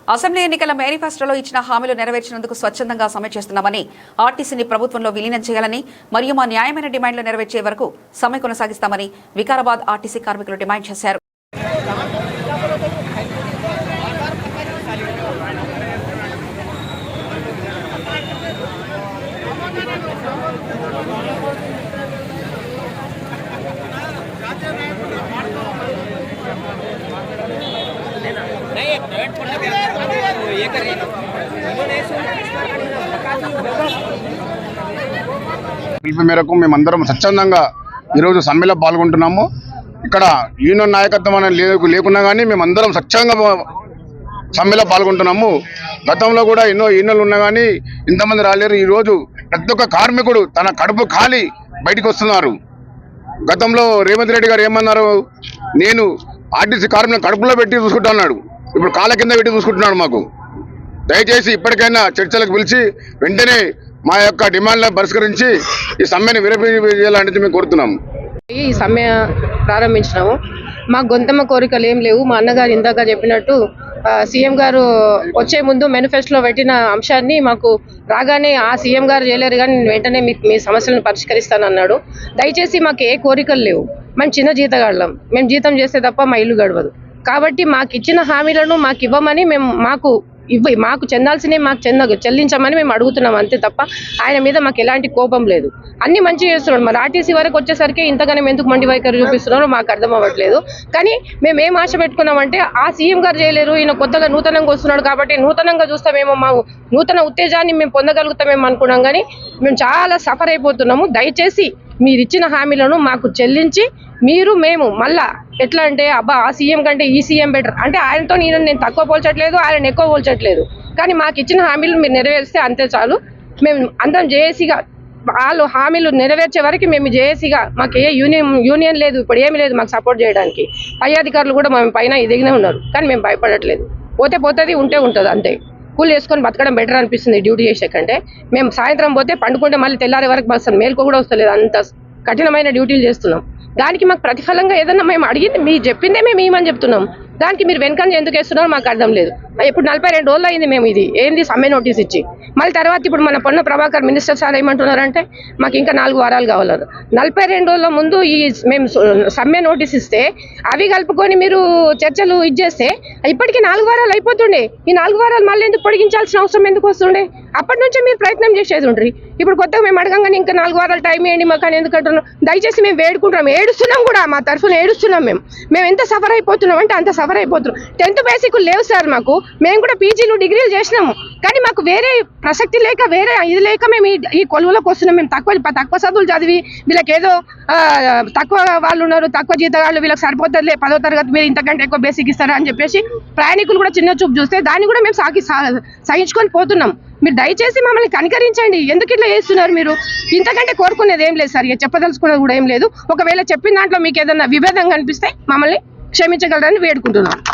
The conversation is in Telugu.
అసెంబ్లీ ఎన్నికల మేనిఫెస్టోలో ఇచ్చిన హామీలు నెరవేర్చినందుకు స్వచ్ఛందంగా సమ్మె చేస్తున్నామని, ఆర్టీసీని ప్రభుత్వంలో విలీనం చేయాలని మరియు మా న్యాయమైన డిమాండ్లు నెరవేర్చే వరకు సమ్మె కొనసాగిస్తామని వికారాబాద్ ఆర్టీసీ కార్మికులు డిమాండ్ చేశారు. పిలుపు మేరకు మేమందరం స్వచ్ఛందంగా ఈరోజు సమ్మెలో పాల్గొంటున్నాము. ఇక్కడ యూనియన్ నాయకత్వం అనేది లేకున్నా కానీ మేమందరం స్వచ్ఛంగా సమ్మెలో పాల్గొంటున్నాము. గతంలో కూడా ఎన్నో యూనియన్లు ఉన్నా కానీ ఇంతమంది రాలేరు. ఈరోజు ప్రతి ఒక్క కార్మికుడు తన కడుపు ఖాళీ బయటకు వస్తున్నారు. గతంలో రేవంత్ రెడ్డి గారు ఏమన్నారు, నేను ఆర్టీసీ కార్మికులను కడుపులో పెట్టి చూసుకుంటున్నాడు, ఇప్పుడు కాళ్ళ కింద పెట్టి చూసుకుంటున్నాడు. మాకు దయచేసి ఇప్పటికైనా చర్చలకు పిలిచి వెంటనే మా యొక్క డిమాండ్లను పరిష్కరించి ఈ సమ్మెను విరమించాలని మేము కోరుతున్నాము. ఈ సమ్మె ప్రారంభించినాము. మా గొంతమ్మ కోరికలు ఏం లేవు. మా అన్నగారు ఇందాక చెప్పినట్టు సీఎం గారు వచ్చే ముందు మేనిఫెస్టోలో పెట్టిన అంశాన్ని మాకు రాగానే ఆ సీఎం గారు చేయలేరు కానీ నేను వెంటనే మీ సమస్యలను పరిష్కరిస్తానన్నాడు. దయచేసి మాకు ఏ కోరికలు లేవు. మేము చిన్న జీతగాళ్ళం. మేము జీతం చేస్తే తప్ప మా ఇల్లు గడవదు. కాబట్టి మాకు ఇచ్చిన హామీలను మాకు ఇవ్వమని మాకు చెందాల్సినవి మాకు చెల్లించమని మేము అడుగుతున్నాం అంతే తప్ప ఆయన మీద మాకు ఎలాంటి కోపం లేదు. అన్ని మంచి చేస్తున్నాడు. మరి ఆర్టీసీ వరకు వచ్చేసరికి ఇంతగానే ఎందుకు మండి వైఖరి చూపిస్తున్నారో మాకు అర్థం అవ్వట్లేదు. కానీ మేము ఏం ఆశ పెట్టుకున్నామంటే ఆ సీఎం గారు చేయలేరు, ఈయన కొత్తగా నూతనంగా వస్తున్నాడు కాబట్టి నూతనంగా చూస్తామేమో, మా నూతన ఉత్తేజాన్ని మేము పొందగలుగుతామేమో అనుకున్నాం. కానీ మేము చాలా సఫర్ అయిపోతున్నాము. దయచేసి మీరు ఇచ్చిన హామీలను మాకు చెల్లించి మేము మళ్ళా ఎట్లా అంటే అబ్బా ఆ సీఎం కంటే ఈ సీఎం బెటర్ అంటే ఆయనతో నేను తక్కువ పోల్చట్లేదు, ఆయన ఎక్కువ పోల్చట్లేదు. కానీ మాకు ఇచ్చిన హామీలు మీరు నెరవేరిస్తే అంతే చాలు. మేము అందరం జేఏసీగా వాళ్ళు హామీలు నెరవేర్చే వరకు మేము జేఏసీగా మాకు ఏ యూనియన్ లేదు, ఇప్పుడు ఏమీ లేదు మాకు సపోర్ట్ చేయడానికి. పై అధికారులు కూడా మేము పైన ఎదిగినే ఉన్నారు కానీ మేము భయపడట్లేదు. పోతుంది ఉంటే ఉంటుంది అంతే. కూలి వేసుకొని బతకడం బెటర్ అనిపిస్తుంది డ్యూటీ చేసే కంటే. మేము సాయంత్రం పోతే పండుకుంటే మళ్ళీ తెల్లారే వరకు బస్తాం, మేలుకో కూడా వస్తలేదు. అంత కఠినమైన డ్యూటీలు చేస్తున్నాం. దానికి మాకు ప్రతిఫలంగా ఏదన్నా మేము అడిగింది మీరు చెప్పిందే మేము ఏమని చెప్తున్నాం. దానికి మీరు వెనకంజ ఎందుకు వేస్తున్నారో మాకు అర్థం లేదు. ఇప్పుడు 42 రోజులు అయింది మేము ఇది ఏంది సమ్మె నోటీస్ ఇచ్చి. మళ్ళీ తర్వాత ఇప్పుడు మన పొన్న ప్రభాకర్ మినిస్టర్ సార్ ఏమంటున్నారంటే మాకు ఇంకా 4 వారాలు కావాలన్నారు. 42 రోజుల ముందు ఈ మేము సమ్మె నోటీస్ ఇస్తే అవి కలుపుకొని మీరు చర్చలు ఇచ్చేస్తే ఇప్పటికీ 4 వారాలు అయిపోతుండే. ఈ 4 వారాలు మళ్ళీ ఎందుకు పొడిగించాల్సిన అవసరం ఎందుకు వస్తుండే? అప్పటి నుంచే మీరు ప్రయత్నం చేసేది ఉండ్రి. ఇప్పుడు కొత్తగా మేము అడగంగానే ఇంకా 4 వారాలు టైం ఇవ్వండి మాకు అని ఎందుకు అంటున్నాం? దయచేసి మేము వేడుకుంటున్నాం, ఏడుస్తున్నాం కూడా, మా తరఫున ఏడుస్తున్నాం. మేము ఎంత సఫర్ అయిపోతున్నాం అంటే అంత సఫర్ అయిపోతున్నాం. 10th బేసిక్ లేవు సార్ మాకు. మేము కూడా పీజీలు డిగ్రీలు చేసినాము కానీ మాకు వేరే ప్రసక్తి లేక వేరే ఇది లేక మేము ఈ కొలువులోకి వస్తున్నాం. మేము తక్కువ చదువులు చదివి వీళ్ళకి ఏదో తక్కువ వాళ్ళు ఉన్నారు, తక్కువ జీతగాళ్ళు, వీళ్ళకి సరిపోతుందిలే 10వ తరగతి మీరు ఇంతకంటే ఎక్కువ బేసిక్ ఇస్తారా అని చెప్పేసి ప్రయాణికులు కూడా చిన్న చూపు చూస్తే దాన్ని కూడా మేము సహించుకొని పోతున్నాం. మీరు దయచేసి మమ్మల్ని కనికరించండి. ఎందుకు ఇట్లా చేస్తున్నారు మీరు? ఇంతకంటే కోరుకునేది ఏం లేదు సార్, ఇక చెప్పదలుచుకునేది కూడా ఏం లేదు. ఒకవేళ చెప్పిన దాంట్లో మీకు ఏదన్నా విభేదంగా అనిపిస్తే మమ్మల్ని క్షమించగలరని వేడుకుంటున్నాం.